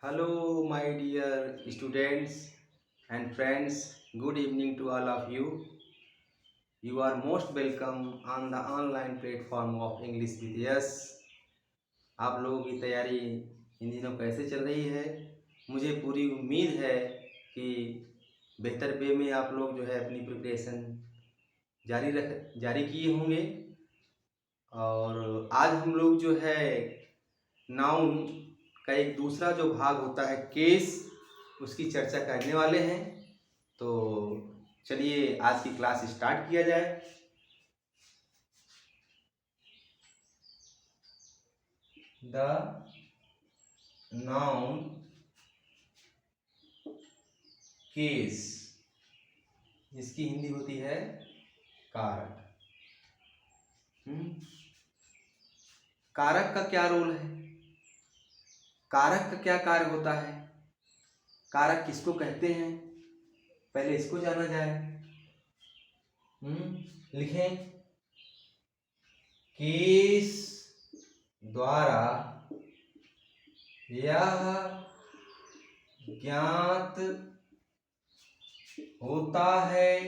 Hello, my dear students and friends. Good evening to all of you. You are most welcome on the online platform of English with Yes. आप लोगों की तैयारी इन दिनों कैसे चल रही है? मुझे पूरी उम्मीद है कि बेहतर वे में आप लोग जो है अपनी प्रिपरेशन जारी किए होंगे। और आज हम लोग जो है नाउन का एक दूसरा जो भाग होता है केस, उसकी चर्चा करने वाले हैं। तो चलिए आज की क्लास स्टार्ट किया जाए। द नाउन केस, जिसकी हिंदी होती है कारक। कारक का क्या रोल है? कारक का क्या कार्य होता है? कारक किसको कहते हैं? पहले इसको जाना जाए। लिखें, केस द्वारा यह ज्ञात होता है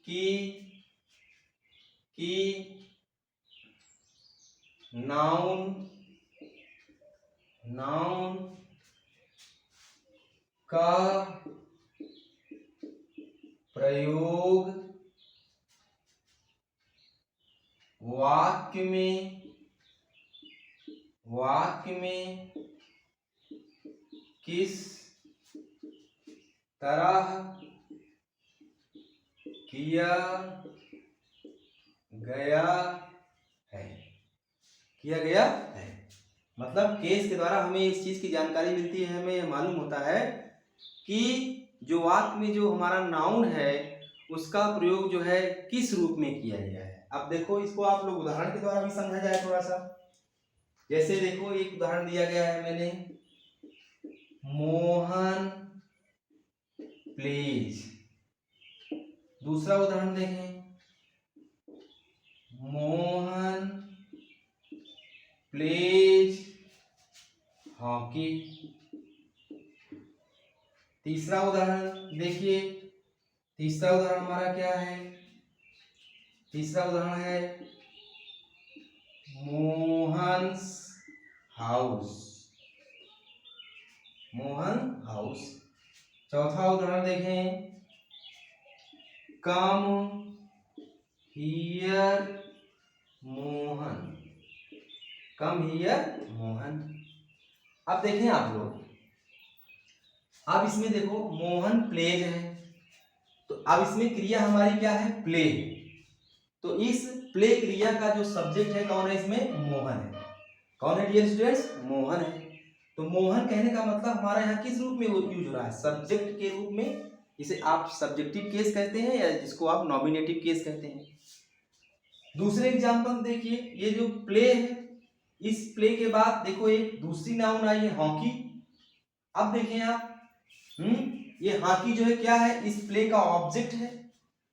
कि नाउन का प्रयोग वाक्य में किस तरह किया गया है। मतलब केस के द्वारा हमें इस चीज की जानकारी मिलती है, हमें मालूम होता है कि जो वाक्य में जो हमारा नाउन है उसका प्रयोग जो है किस रूप में किया गया है। अब देखो, इसको आप लोग उदाहरण के द्वारा भी समझा जाए थोड़ा सा। जैसे देखो, एक उदाहरण दिया गया है मैंने, मोहन प्लीज। दूसरा उदाहरण देखें, मोहन प्लेज हॉकी। तीसरा उदाहरण देखिए, तीसरा उदाहरण हमारा क्या है? तीसरा उदाहरण है मोहन्स हाउस। चौथा उदाहरण देखें, कम हियर मोहन। अब देखें आप लोग, अब इसमें देखो मोहन प्लेज है, तो अब इसमें क्रिया हमारी क्या है? प्ले। तो इस प्ले क्रिया का जो सब्जेक्ट है कौन है? इसमें मोहन है। कौन है डियर स्टूडेंट्स? मोहन है। तो मोहन कहने का मतलब हमारा यहाँ किस रूप में यूज हो रहा है? सब्जेक्ट के रूप में। इसे आप सब्जेक्टिव केस कहते हैं या जिसको आप नॉमिनेटिव केस कहते हैं। दूसरे एग्जांपल देखिए, ये जो प्ले है, इस प्ले के बाद देखो एक दूसरी नाउन आई है हॉकी। अब देखें आप, ये हॉकी जो है क्या है? इस प्ले का ऑब्जेक्ट है।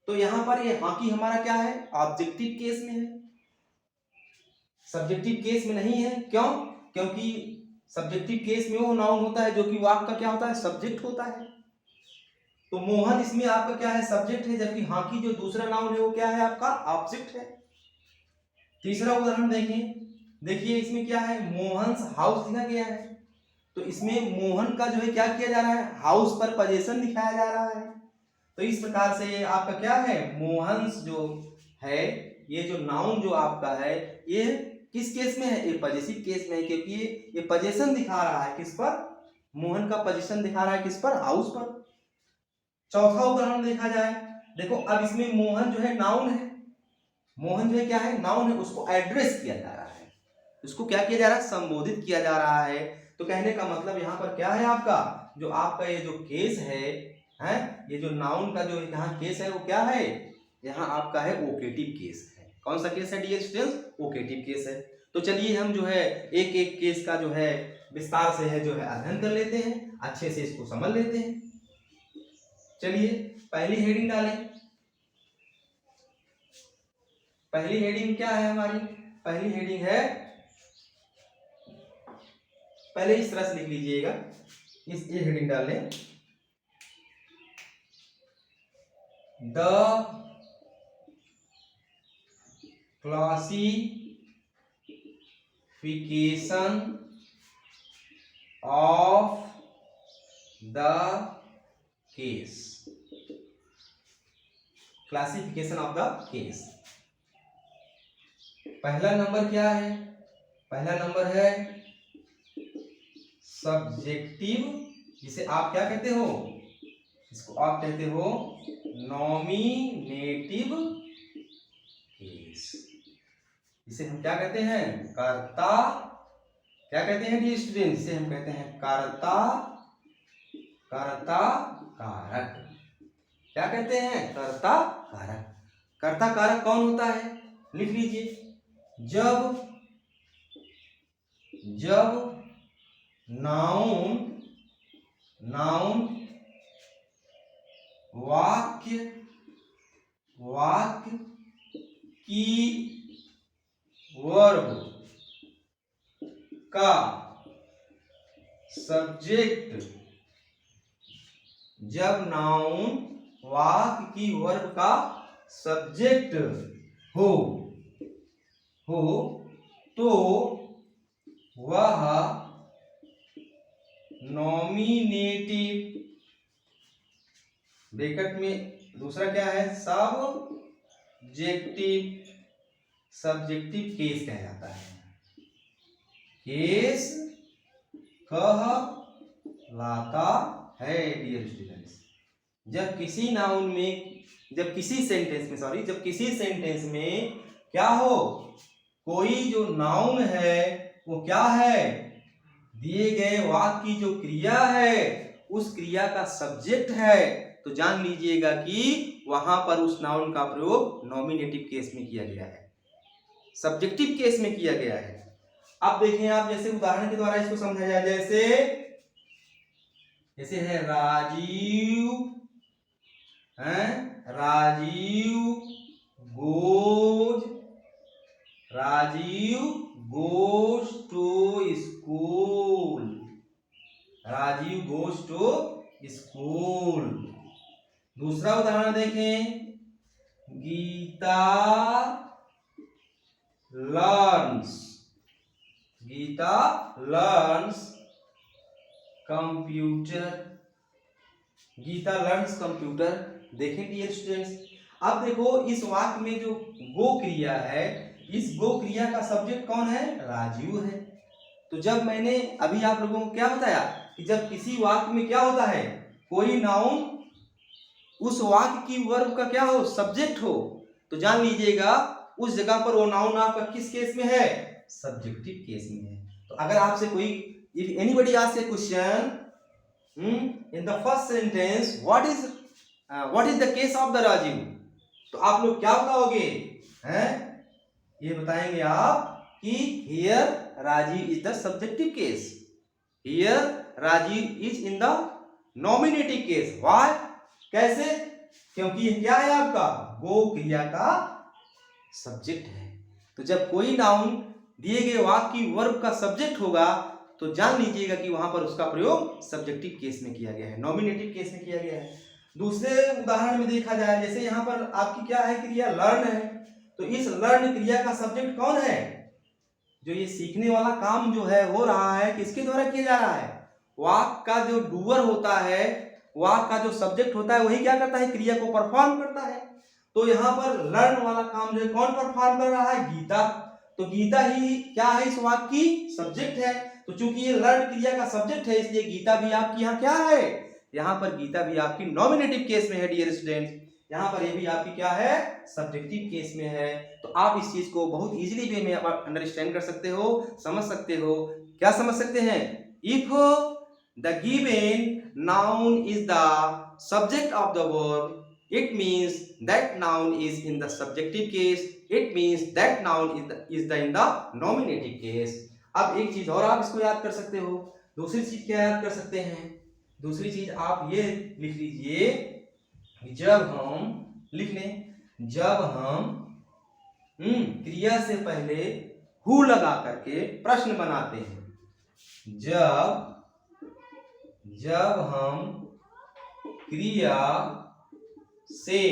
तो यहां पर ये हॉकी हमारा क्या है? ऑब्जेक्टिव केस में है, सब्जेक्टिव केस में नहीं है। क्यों? क्योंकि सब्जेक्टिव केस में वो नाउन होता है जो कि वाक्य का क्या होता है? सब्जेक्ट होता है। तो मोहन इसमें आपका क्या है? सब्जेक्ट है, जबकि हॉकी जो दूसरा नाउन है वो क्या है? आपका ऑब्जेक्ट है। तीसरा उदाहरण देखें, देखिए इसमें क्या है? मोहन्स हाउस लिखा गया है। तो इसमें मोहन का जो है क्या किया जा रहा है? हाउस पर पोजीशन दिखाया जा रहा है। तो इस प्रकार से ये आपका क्या है? मोहन्स जो है, ये जो नाउन जो आपका है, ये किस केस में है? ये पॉजिटिव केस में है, क्योंकि ये पोजीशन दिखा रहा है किस पर? मोहन का पोजीशन दिखा रहा है किस पर? हाउस पर। चौथा उदाहरण देखा जाए, देखो अब इसमें मोहन जो है नाउन है। मोहन जो है क्या है? नाउन है। उसको एड्रेस किया जा रहा है, उसको क्या किया जा रहा है? संबोधित किया जा रहा है। तो कहने का मतलब यहाँ पर क्या है? आपका जो आपका ये जो केस है, ये जो नाउन का जो यहाँ केस है वो क्या है? यहाँ आपका है ओकेटिव केस है। कौन सा केस है डियर स्टूडेंट्स? ओकेटिव केस है। तो चलिए हम जो है एक एक केस का जो है विस्तार से है जो है अध्ययन कर लेते हैं, अच्छे से इसको समझ लेते हैं। चलिए पहली हेडिंग डालें। पहली हेडिंग क्या है हमारी? पहली हेडिंग है पहले इस तरह से लिख लीजिएगा, इस ये हेडिंग डाल लें, the classification of the case, classification of the case. पहला नंबर क्या है? पहला नंबर है सब्जेक्टिव, जिसे आप क्या कहते हो? इसको आप कहते हो नॉमिनेटिव केस। इसे हम क्या कहते हैं? कर्ता। क्या कहते हैं डियर स्टूडेंट? इसे हम कहते हैं कर्ता, कर्ता कारक। क्या कहते हैं? कर्ता कारक। कर्ता कारक कौन होता है? लिख लीजिए, जब नाउन वाक्य की वर्ब का सब्जेक्ट, जब नाउन वाक्य की वर्ब का सब्जेक्ट हो तो वह नॉमिनेटिव, ब्रैकेट में दूसरा क्या है? सब्जेक्टिव केस कहलाता है। केस कहलाता है डियर स्टूडेंट्स, जब किसी सेंटेंस में क्या हो? कोई जो नाउन है वो क्या है? दिए गए वाक्य की जो क्रिया है उस क्रिया का सब्जेक्ट है, तो जान लीजिएगा कि वहां पर उस नाउन का प्रयोग नॉमिनेटिव केस में किया गया है, सब्जेक्टिव केस में किया गया है। अब देखें आप, जैसे उदाहरण के द्वारा इसको समझा जाए, जैसे है राजीव गोज टू स्कूल। दूसरा उदाहरण देखें, गीता लर्न्स कंप्यूटर। देखें डियर स्टूडेंट्स, अब देखो इस वाक्य में जो गो क्रिया है, इस गो क्रिया का सब्जेक्ट कौन है? राजीव है। तो जब मैंने अभी आप लोगों को क्या बताया कि जब किसी वाक्य में क्या होता है, कोई नाउन उस वाक्य की वर्ब का क्या हो? सब्जेक्ट हो, तो जान लीजिएगा उस जगह पर वो नाउन आपका किस केस में है? सब्जेक्टिव केस में है। तो अगर आपसे कोई, if anybody asks a question in the first sentence, what is the case of the Rajiv, तो आप लोग क्या बताओगे? हैं? ये बताएंगे आप कि here Rajiv is the subjective case, here Rajiv is in the nominative case. Why? कैसे? क्योंकि ये क्या है? आपका गो क्रिया का सब्जेक्ट है। तो जब कोई नाउन दिए गए वाक्य की वर्ब का सब्जेक्ट होगा तो जान लीजिएगा कि वहां पर उसका प्रयोग सब्जेक्टिव केस में किया गया है, नॉमिनेटिव केस में किया गया है। दूसरे उदाहरण में देखा जाए, जैसे यहाँ पर आपकी क्या है? क्रिया लर्न है, तो इस लर्न क्रिया का सब्जेक्ट कौन है? जो ये सीखने वाला काम जो है हो रहा है, किसके द्वारा किया जा रहा है? वाक्य का जो डूअर होता है, वाक्य का जो सब्जेक्ट होता है, वही क्या करता है? क्रिया को परफॉर्म करता है। तो यहाँ पर लर्न वाला काम जो है कौन परफॉर्म कर रहा है? गीता। तो गीता ही क्या है? इस वाक्य की सब्जेक्ट है। तो चूंकि ये लर्न क्रिया का सब्जेक्ट है, इसलिए गीता भी आपकी यहाँ क्या है? यहाँ पर गीता भी आपकी नॉमिनेटिव केस में है डियर स्टूडेंट्स। यहाँ पर ये भी आपकी क्या है? सब्जेक्टिव केस में है। तो आप इस चीज को बहुत इजीली वे में अंडरस्टैंड कर सकते हो, समझ सकते हो। क्या समझ सकते हैं? If the given noun is the subject of the verb, it means that noun is in the subjective case, it means that noun is in the nominative case. अब एक चीज और आप इसको याद कर सकते हो। दूसरी चीज क्या याद कर सकते हैं? दूसरी चीज आप ये लिख लीजिए, जब हम क्रिया से पहले हु लगा करके प्रश्न बनाते हैं, जब हम क्रिया से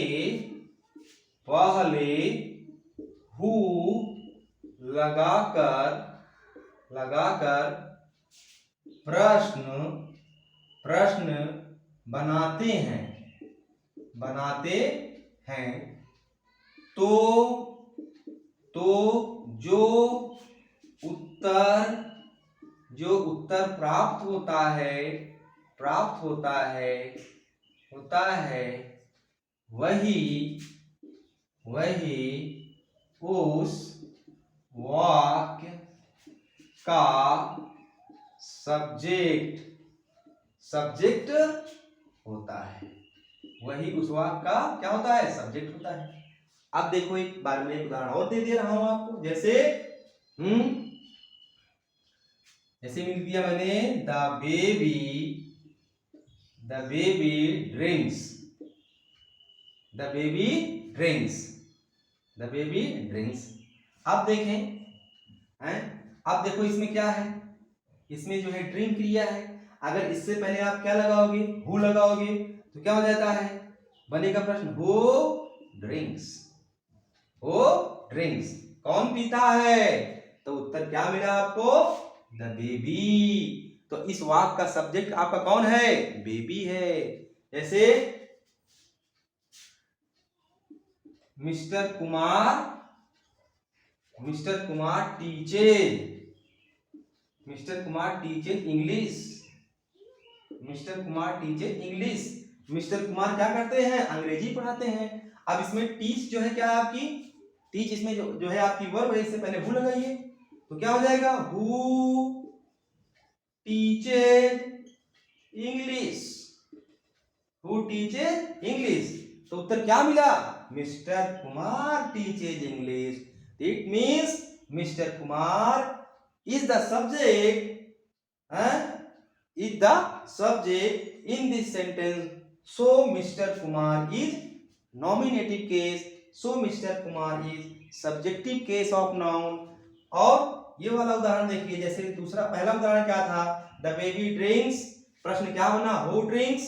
पहले हु लगाकर प्रश्न बनाते हैं तो जो उत्तर प्राप्त होता है वही उस वाक्य का सब्जेक्ट होता है। वही उस वाक्य का क्या होता है? सब्जेक्ट होता है। अब देखो एक बार में एक उदाहरण और दे रहा हूं आपको। जैसे मिल दिया मैंने द बेबी ड्रिंक्स। अब देखें अब देखो इसमें क्या है? इसमें जो है ड्रिंक क्रिया है। अगर इससे पहले आप क्या लगाओगे? हु लगाओगे तो क्या हो जाता है? बनेगा प्रश्न हु ड्रिंक्स। कौन पीता है? तो उत्तर क्या मिला आपको? The baby. तो इस वाक्य का सब्जेक्ट आपका कौन है? बेबी है। जैसे mister Kumar teacher English. Mister Kumar क्या करते हैं? अंग्रेजी पढ़ाते हैं। अब इसमें टीच जो है क्या है आपकी? टीच इसमें जो है आपकी वर्ब है। इससे पहले हु लगाइए तो क्या हो जाएगा? Who teaches English. तो उत्तर क्या मिला? Mister Kumar teaches English. It means mister Kumar is the subject in this sentence. So Mr. Kumar is nominative case. So Mr. Kumar is subjective case of noun. और ये वाला उदाहरण देखिए। जैसे पहला उदाहरण क्या था? The baby drinks। प्रश्न क्या होना? Who drinks?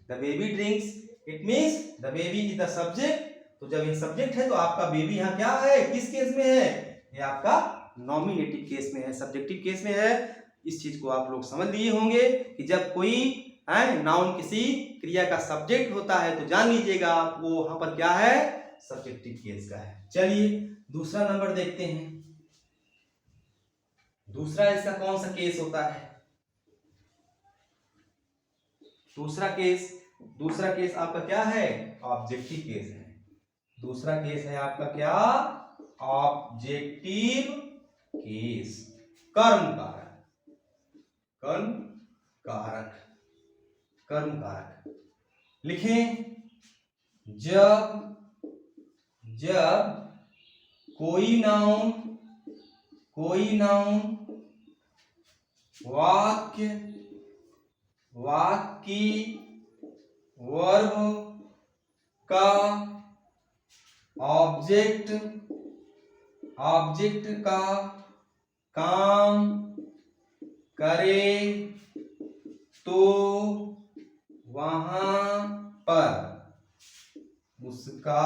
The baby drinks। It means the baby is the subject। तो जब ये सब्जेक्ट है तो आपका बेबी यहाँ क्या है? किस केस में है? ये आपका नॉमिनेटिव केस में है, सब्जेक्टिव केस में है। इस चीज को आप लोग समझ लिए होंगे कि जब कोई नाउन किसी क्रिया का सब्जेक्ट होता है तो जान लीजिएगा वो वहां पर क्या है? सब्जेक्टिव केस का है। चलिए दूसरा नंबर देखते हैं। दूसरा इसका कौन सा केस होता है? दूसरा केस आपका क्या है? ऑब्जेक्टिव केस है। दूसरा केस है आपका क्या? Objective case. कर्म कारक लिखें। जब कोई नाउन वाक्य की वर्ब का ऑब्जेक्ट का काम करे तो वहां पर उसका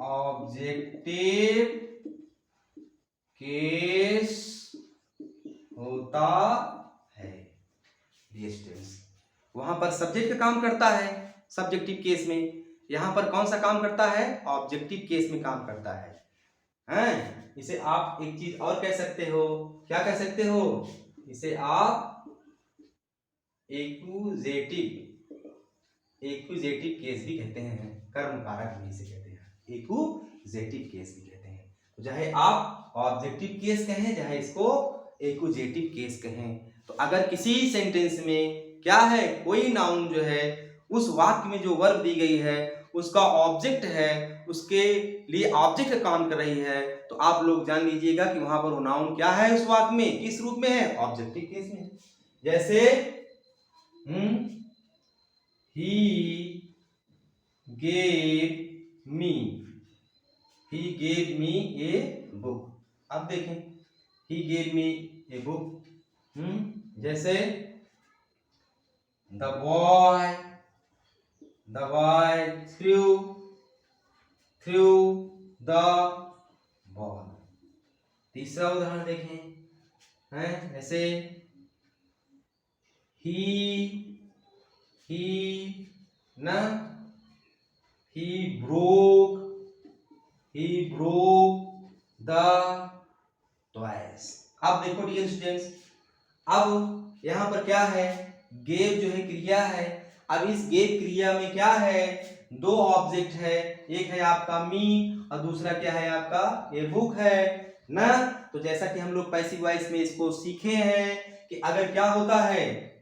ऑब्जेक्टिव केस होता है। वहां पर सब्जेक्ट का काम करता है सब्जेक्टिव केस में। यहां पर कौन सा काम करता है? ऑब्जेक्टिव केस में काम करता है। इसे आप एक चीज और कह सकते हो। क्या कह सकते हो? इसे आप एक्यूजेटिव केस भी कहते हैं। कर्म कारक भी इसे कहते हैं, एक्यूजेटिव केस भी कहते हैं। तो चाहे आप ऑब्जेक्टिव केस कहें चाहे इसको एक्यूजेटिव केस कहें। तो अगर किसी सेंटेंस में क्या है? कोई नाउन जो है उस वाक्य में जो वर्ब दी गई है उसका ऑब्जेक्ट है, उसके लिए ऑब्जेक्ट का काम कर रही है, तो आप लोग जान लीजिएगा कि वहां पर वो नाउन क्या है? उस वाक्य में किस रूप में है? ऑब्जेक्टिव केस में। जैसे he gave me a book। अब देखें he gave me a book. जैसे the boy threw the ball. तीसरा उदाहरण देखें, हैं जैसे he broke the toys. अब देखो डियर स्टूडेंट्स, अब यहाँ पर क्या है, गेव जो है क्रिया है। अब इस गेव क्रिया में क्या है, दो ऑब्जेक्ट है, एक है आपका मी और दूसरा क्या है आपका ये बुक है ना। तो जैसा कि हम लोग पैसिव वॉइस में इसको सीखे हैं कि अगर क्या होता है,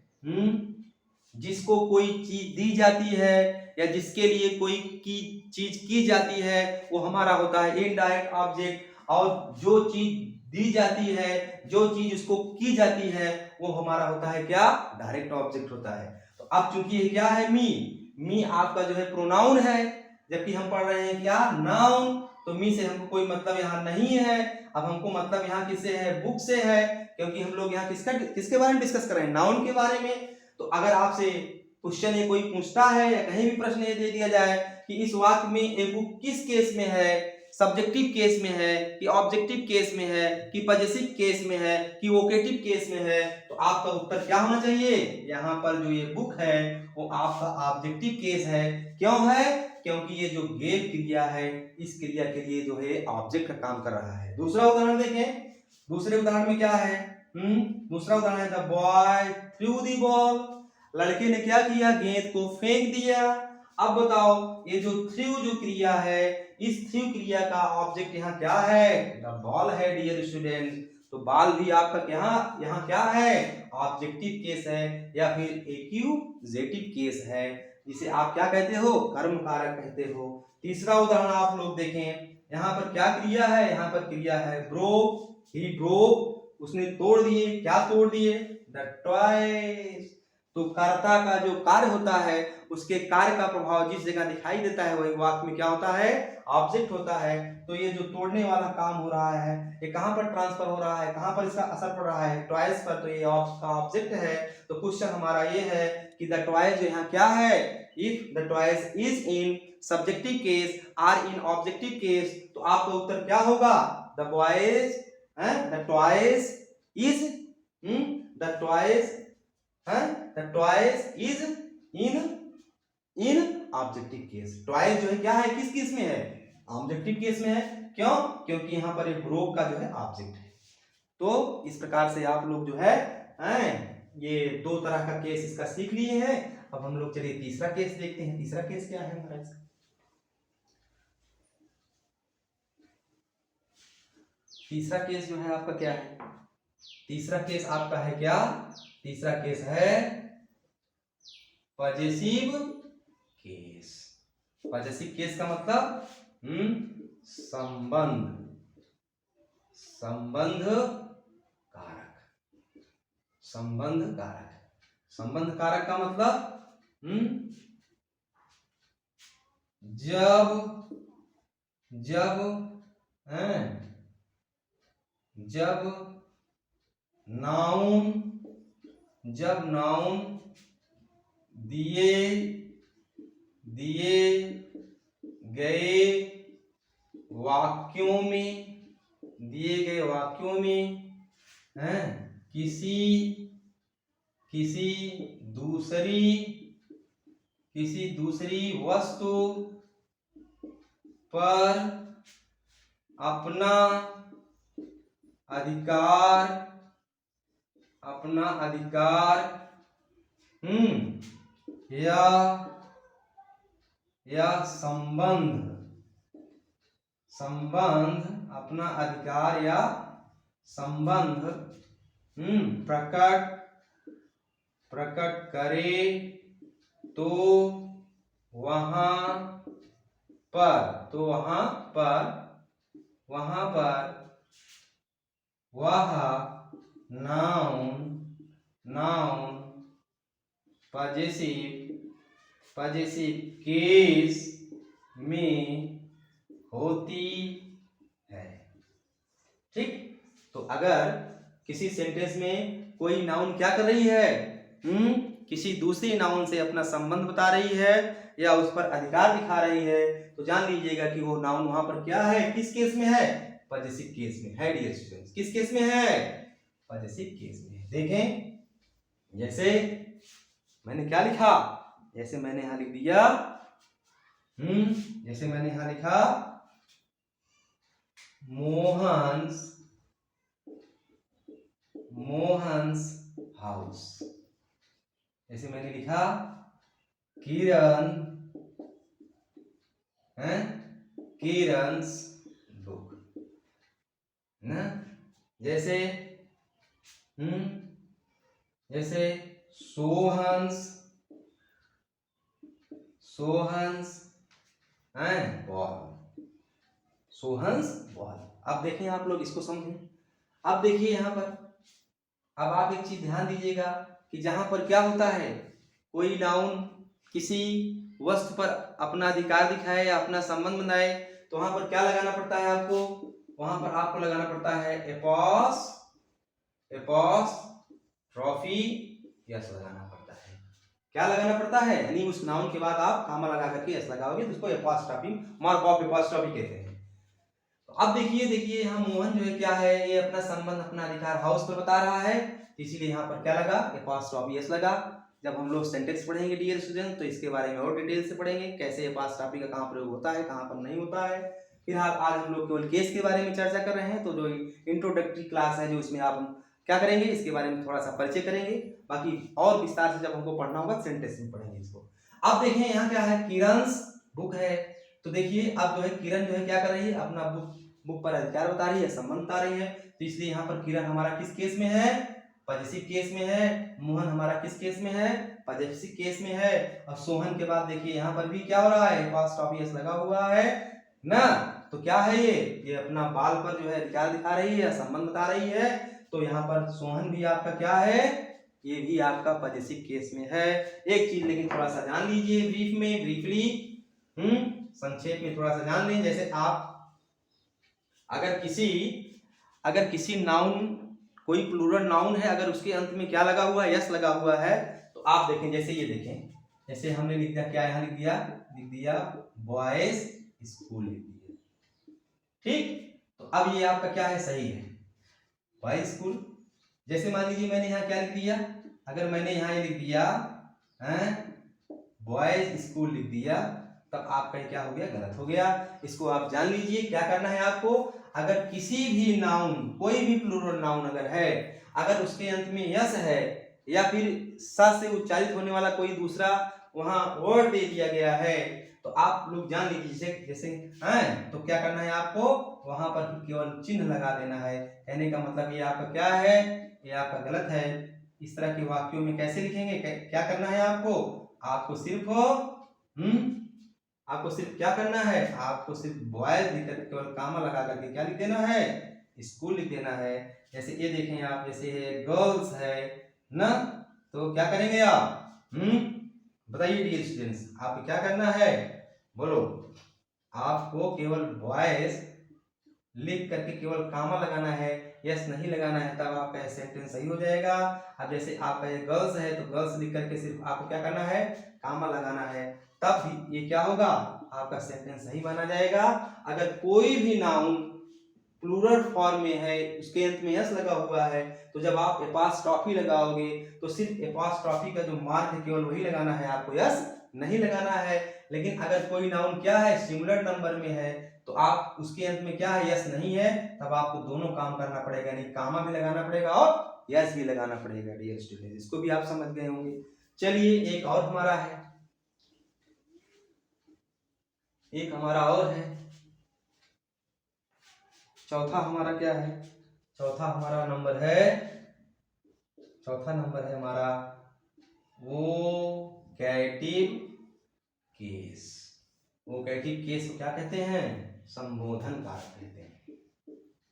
जिसको कोई चीज दी जाती है या जिसके लिए कोई चीज की जाती है वो हमारा होता है इनडायरेक्ट ऑब्जेक्ट, और जो चीज दी जाती है, जो चीज उसको की जाती है वो हमारा होता है क्या, डायरेक्ट ऑब्जेक्ट होता है। तो अब चूंकि ये क्या है, मी आपका जो है प्रोनाउन है, जबकि हम पढ़ रहे हैं क्या, नाउन। तो मी से हमको कोई मतलब यहाँ नहीं है। अब हमको मतलब यहाँ किससे है, बुक से है, क्योंकि हम लोग यहाँ किसके बारे में डिस्कस कर रहे हैं, नाउन के बारे में। तो अगर आपसे क्वेश्चन ये कोई पूछता है या कहीं भी प्रश्न ये दे दिया जाए कि इस वाक्य में ए बुक किस केस में है, सब्जेक्टिव केस में है कि ऑब्जेक्टिव केस में है कि पॉजेसिव केस में है कि वोकेटिव केस में है, तो आपका उत्तर क्या होना चाहिए, यहाँ पर जो ये बुक है वो आपका ऑब्जेक्टिव केस है। क्यों है, क्योंकि ये जो गेव क्रिया है इस क्रिया के लिए जो है ऑब्जेक्ट का काम कर रहा है। दूसरा उदाहरण देखें, दूसरे उदाहरण में क्या है, दूसरा उदाहरण है the boy through the ball, लड़के ने क्या किया, गेंद को फेंक दिया। अब बताओ ये जो थ्रू जो क्रिया है, इस थ्रू क्रिया का ऑब्जेक्ट यहाँ क्या है, द बॉल है डियर स्टूडेंट। तो बॉल भी आपका क्या यहाँ क्या है, ऑब्जेक्टिव केस है या फिर एक्यूजेटिव केस है, जिसे आप क्या कहते हो, कर्म कारक कहते हो। तीसरा उदाहरण आप लोग देखें, यहाँ पर क्या क्रिया है, यहाँ पर क्रिया है ब्रोक, ही ब्रोक, उसने तोड़ दिए, क्या तोड़ दिए, द टॉयज। तो कर्ता का जो कार्य होता है उसके कार्य का प्रभाव जिस जगह दिखाई देता है वही वाक्य में क्या होता है, ऑब्जेक्ट होता है। तो ये जो तोड़ने वाला काम हो रहा है ये कहां पर ट्रांसफर हो रहा है, कहां पर इसका असर पड़ रहा है, टॉयज पर, तो ये ऑब्जेक्ट है। तो क्वेश्चन हमारा ये है कि द टॉयज यहाँ क्या है, if the toys is in subjective case or in objective case, तो आपका उत्तर क्या होगा, the boys the toys is the toys the toys is in objective case. Toys जो है क्या है, किस केस में है, ऑब्जेक्टिव केस में है। क्यों, क्योंकि यहाँ पर एक ब्रोक का जो है ऑब्जेक्ट है। तो इस प्रकार से आप लोग जो है ये दो तरह का केस इसका सीख लिए हैं। अब हम लोग चलिए तीसरा केस देखते हैं। तीसरा केस क्या है हमारा इसका, तीसरा केस जो है आपका क्या है, तीसरा केस आपका है क्या, तीसरा केस है पॉजेसिव केस। पॉजेसिव केस का मतलब संबंध कारक, संबंध कारक। संबंध कारक का मतलब जब नाउन दिए गए वाक्यों में किसी दूसरी वस्तु पर अपना अधिकार या संबंध अपना अधिकार या संबंध प्रकट करे तो वहां पर वह नाउन पॉजेसिव केस में होती है। ठीक, तो अगर किसी सेंटेंस में कोई नाउन क्या कर रही है, किसी दूसरी नाउन से अपना संबंध बता रही है या उस पर अधिकार दिखा रही है, तो जान लीजिएगा कि वो नाउन वहां पर क्या है, किस केस में है, पॉजेसिव केस में है डियर स्टूडेंट्स। किस केस में है, पॉजेसिव केस में है। देखें जैसे मैंने क्या लिखा, जैसे मैंने यहां लिख दिया, जैसे मैंने यहां लिखा मोहन्स हाउस, जैसे मैंने लिखा किरण's बुक ना, जैसे जैसे सोहन्स बॉल, सोहन्स बॉल। अब देखें आप लोग इसको समझें। अब देखिए यहाँ पर, अब आप एक चीज ध्यान दीजिएगा कि जहां पर क्या होता है, कोई नाउन किसी वस्तु पर अपना अधिकार दिखाए या अपना संबंध बनाए, तो वहां पर क्या लगाना पड़ता है आपको, वहां पर आपको लगाना पड़ता है एपॉस्ट्रॉफी यस लगाना पड़ता है। क्या लगाना पड़ता है, यानी उस नाउन के बाद आप कामा लगा करके यस लगाओगे तो उसको एपॉस्ट्रॉफी, मार्क ऑफ एपॉस्ट्रॉफी कहते हैं। तो अब देखिए यहाँ मोहन जो है क्या है, ये अपना संबंध अपना अधिकार हाउस पर बता रहा है, तो इसीलिए यहाँ पर क्या लगा, एपॉस्ट्रॉफी यस लगा। जब हम लोग सेंटेंस पढ़ेंगे डियर स्टूडेंट तो इसके बारे में और डिटेल से पढ़ेंगे, कैसे एपॉस्ट्रॉफी का कहाँ प्रयोग होता है, कहाँ पर नहीं होता है। फिलहाल आज हम लोग केवल केस के बारे में चर्चा कर रहे हैं, तो जो इंट्रोडक्टरी क्लास है जो इसमें आप क्या करेंगे, इसके बारे में थोड़ा सा परिचय करेंगे, बाकी और विस्तार से जब हमको पढ़ना होगा सेंटेंस में पढ़ेंगे इसको। अब देखें यहाँ क्या है, किरण's बुक है, तो देखिए अब जो है किरण जो है क्या कर रही है, अपना बुक पर अधिकार बता रही है, संबंध बता रही है, तो इसलिए यहाँ पर किरण हमारा किस केस में है, पॉजेसिव केस में है। मोहन हमारा किस केस में है, पॉजेसिव केस में है। और सोहन के बाद देखिए यहाँ पर भी क्या हो रहा है, एपॉस्ट्रॉफी एस लगा हुआ है ना, तो क्या है ये अपना बाल पर जो है अधिकार दिखा रही है, संबंध बता रही है, तो यहाँ पर सोहन भी आपका क्या है, ये भी आपका पॉजेसिव केस में है। एक चीज लेकिन थोड़ा सा जान लीजिए ब्रीफली, संक्षेप में थोड़ा सा जान लें। जैसे आप अगर किसी नाउन, कोई प्लूरल नाउन है, अगर उसके अंत में क्या लगा हुआ है, यस लगा हुआ है, तो आप देखें, जैसे ये देखें, जैसे हमने लिख दिया, क्या यहाँ लिख दिया बॉयज स्कूल लिख दिया, ठीक। तो अब ये आपका क्या है, सही है, बॉयज स्कूल। जैसे मान लीजिए मैंने यहाँ क्या लिख दिया, अगर मैंने यहाँ ये लिख दिया बॉयज स्कूल लिख दिया, तब आपका क्या हो गया, गलत हो गया। इसको आप जान लीजिए, क्या करना है आपको, अगर किसी भी नाउन, कोई भी प्लूरल नाउन अगर है, अगर उसके अंत में यस है या फिर स से उच्चारित होने वाला कोई दूसरा वहां वर्ड दे दिया गया है, तो आप लोग जान लीजिए, जैसे तो क्या करना है आपको, वहां पर केवल चिन्ह लगा देना है। कहने का मतलब ये आपका क्या है, ये आपका गलत है। इस तरह के वाक्यों में कैसे लिखेंगे, क्या करना है आपको सिर्फ क्या करना है, आपको सिर्फ बॉयज लिखकर केवल कामा लगा करके क्या लिख देना है, स्कूल लिख देना है। जैसे ये देखें आप, जैसे गर्ल्स है ना, तो क्या करेंगे आप, बताइए डियर स्टूडेंट्स, आप क्या करना है, बोलो, आपको केवल बॉयज लिख करके केवल कामा लगाना है, यस नहीं लगाना है, तब आपका सेंटेंस सही हो जाएगा। अब जैसे आपका ये गर्ल्स है, तो गर्ल्स लिख करके सिर्फ आपको क्या करना है, कामा लगाना है, तब भी ये क्या होगा, आपका सेंटेंस सही माना जाएगा। अगर कोई भी नाउन प्लूरल फॉर्म में है, उसके अंत में यस लगा हुआ है, तो जब आप एपॉस्ट्रॉफी लगाओगे तो सिर्फ एपॉस्ट्रॉफी का जो मार्क है केवल वही लगाना है, आपको यस नहीं लगाना है। लेकिन अगर कोई नाउन क्या है, सिंगुलर नंबर में है, तो आप उसके अंत में क्या है, यस नहीं है, तब आपको दोनों काम करना पड़ेगा, यानी कामा भी लगाना पड़ेगा और यस भी लगाना पड़ेगा डियर स्टूडेंट, इसको भी आप समझ गए होंगे। चलिए एक और हमारा है, एक हमारा और है, चौथा हमारा क्या है, चौथा नंबर है हमारा वोकैटिव केस। वोकैटिव केस को क्या कहते हैं, संबोधन कारक कहते हैं,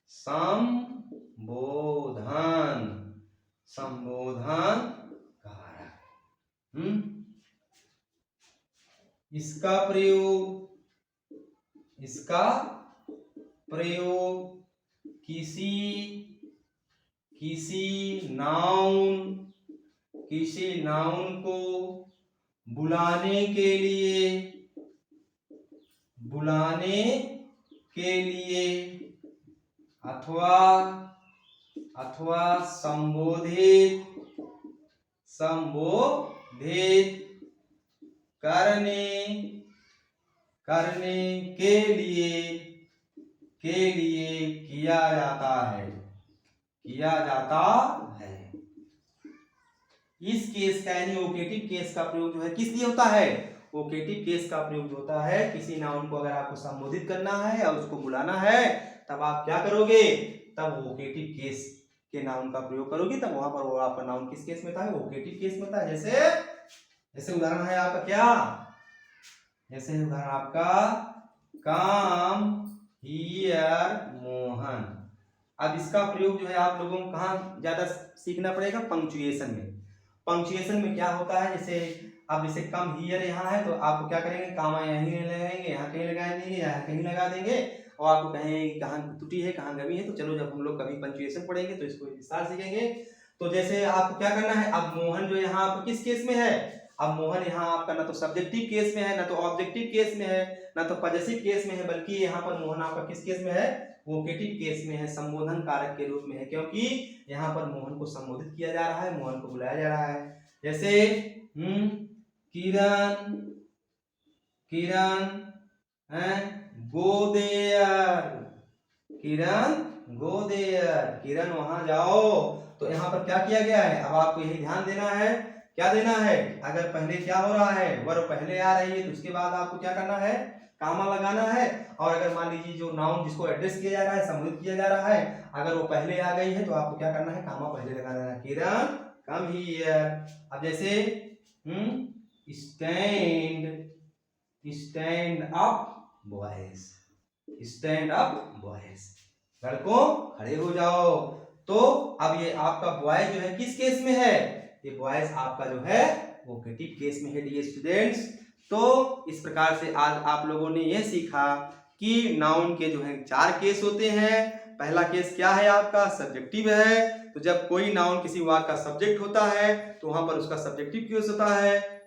संबोधन कारक। इसका प्रयोग किसी किसी नाउन को बुलाने के लिए अथवा संबोधित करने के लिए किया जाता है। इस केस का यानी वोकेटिव केस का प्रयोग जो है किस लिए होता है? वोकेटिव केस का प्रयोग होता है किसी नाउन को अगर आपको संबोधित करना है और उसको बुलाना है, तब आप क्या करोगे? तब वोकेटिव केस के नाउन का प्रयोग करोगे, तब वहां पर वो आपका नाउन किस केस में था? वोकेटिव केस में था। जैसे उदाहरण है आपका क्या? जैसे उदाहरण आपका कम हियर मोहन। अब इसका प्रयोग जो है आप लोगों को कहाँ ज्यादा सीखना पड़ेगा? पंक्चुएशन में। पंक्चुएशन में क्या होता है, जैसे कम हियर यहाँ है तो आप क्या करेंगे? कामा यहीं लगाएंगे, यहाँ कहीं लगा देंगे, यहाँ कहीं लगा देंगे और आपको कहेंगे कहाँ त्रुटि है, कहाँ गमी है। तो चलो जब हम लोग कभी पंक्चुएशन पढ़ेंगे तो इसको विस्तार सीखेंगे। तो जैसे आपको क्या करना है, अब मोहन जो यहाँ आप किस केस में है? अब मोहन यहाँ आपका ना तो सब्जेक्टिव केस में है, ना तो ऑब्जेक्टिव केस में है, ना तो पॉजेसिव केस में है, बल्कि यहाँ पर मोहन आपका किस केस में है? वोकेटिव केस में है, संबोधन कारक के रूप में है, क्योंकि यहाँ पर मोहन को संबोधित किया जा रहा है, मोहन को बुलाया जा रहा है। जैसे किरण गो देयर, किरण वहां जाओ। तो यहाँ पर क्या किया गया है? अब आपको यही ध्यान देना है, क्या देना है? अगर पहले क्या हो रहा है, वर्ब पहले आ रही है तो उसके बाद आपको क्या करना है? कामा लगाना है। और अगर मान लीजिए जो नाउन जिसको एड्रेस किया जा रहा है, संबोधित किया जा रहा है, अगर वो पहले आ गई है तो आपको क्या करना है? कामा पहले लगाना है। किरण कम हियर। अब जैसे स्टैंड अप बॉयज, लड़कों खड़े हो जाओ। तो अब ये आपका बॉय जो है किस केस में है? ये बॉयज आपका जो है वोकेटिव केस में है डियर स्टूडेंट्स। तो इस प्रकार से आज आप लोगों ने यह सीखा कि नाउन के जो है 4 केस होते हैं। पहला केस क्या है आपका? सब्जेक्टिव है। तो जब कोई नाउन किसी वाक्य का सब्जेक्ट होता है तो वहां पर उसका सब्जेक्टिव केस होता है।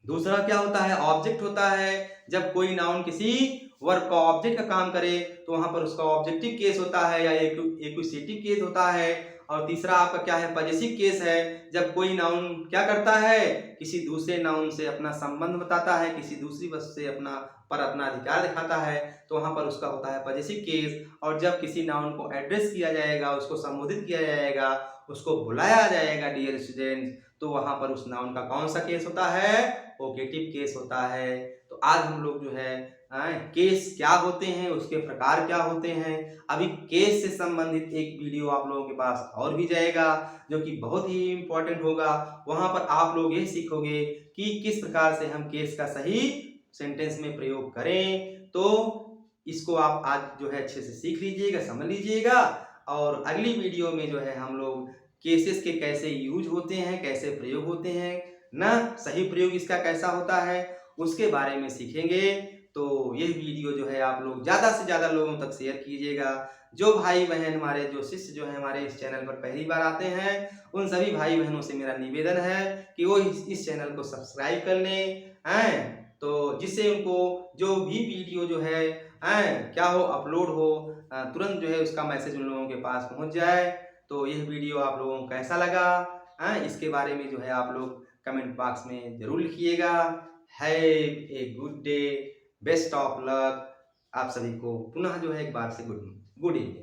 दूसरा क्या होता है? ऑब्जेक्ट होता है। जब कोई नाउन किसी वर्ब का ऑब्जेक्ट का काम करे तो वहां पर उसका ऑब्जेक्टिव केस होता है या एक्विजिटिव केस होता है। और तीसरा आपका क्या है? पॉजेसिव केस है। जब कोई नाउन क्या करता है? किसी दूसरे नाउन से अपना संबंध बताता है, किसी दूसरी वस्तु से अपना अधिकार दिखाता है, तो वहां पर उसका होता है पॉजेसिव केस। और जब किसी नाउन को एड्रेस किया जाएगा, उसको संबोधित किया जाएगा, उसको बुलाया जाएगा डियर स्टूडेंट्स, तो वहां पर उस नाउन का कौन सा केस होता है? वोकेटिव केस होता है। तो आज हम लोग जो है केस क्या होते हैं, उसके प्रकार क्या होते हैं, अभी केस से संबंधित एक वीडियो आप लोगों के पास और भी जाएगा जो कि बहुत ही इंपॉर्टेंट होगा। वहां पर आप लोग ये सीखोगे कि किस प्रकार से हम केस का सही सेंटेंस में प्रयोग करें। तो इसको आप आज जो है अच्छे से सीख लीजिएगा, समझ लीजिएगा। और अगली वीडियो में जो है हम लोग केसेस के कैसे यूज होते हैं, कैसे प्रयोग होते हैं ना, सही प्रयोग इसका कैसा होता है, उसके बारे में सीखेंगे। तो यह वीडियो जो है आप लोग ज़्यादा से ज़्यादा लोगों तक शेयर कीजिएगा। जो भाई बहन हमारे, जो शिष्य जो है हमारे इस चैनल पर पहली बार आते हैं, उन सभी भाई बहनों से मेरा निवेदन है कि वो इस चैनल को सब्सक्राइब कर लें, तो जिससे उनको जो भी वीडियो जो है क्या हो, अपलोड हो, तुरंत जो है उसका मैसेज उन लोगों के पास पहुंच जाए। तो यह वीडियो आप लोगों को कैसा लगा, इसके बारे में जो है आप लोग कमेंट बॉक्स में जरूर लिखिएगा। Have a good day, best of luck. आप सभी को पुनः जो है एक बार से गुड इवनिंग।